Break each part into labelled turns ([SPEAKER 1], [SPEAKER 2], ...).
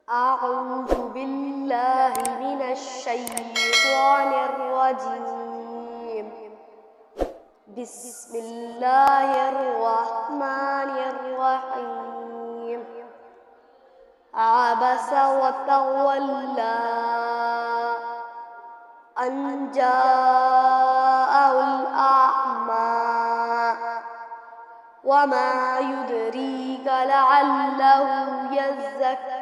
[SPEAKER 1] أعوذ بالله من الشيطان الرجيم. بسم الله الرحمن الرحيم. عبس وتولى أن جاءه الأعمى وما يدريك لعله يزكى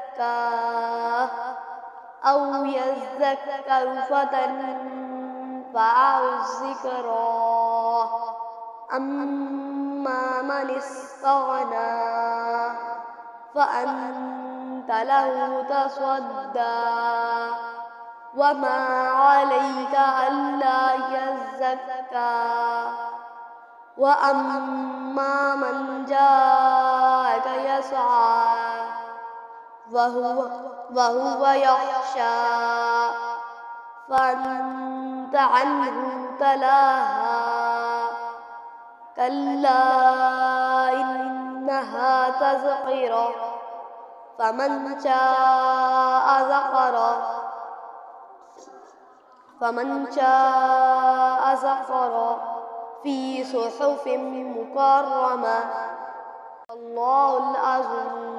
[SPEAKER 1] أو يذكر فتنفعه الذكرى. أما من استغنى فأنت له تصدى وما عليك ألا يزكى. وأما من جاءك يسعى وهو يخشى فأنت عنه تلاهى. كلا إنها تذكرة فمن شاء ذكره في صحف مكرمة. الله العظيم.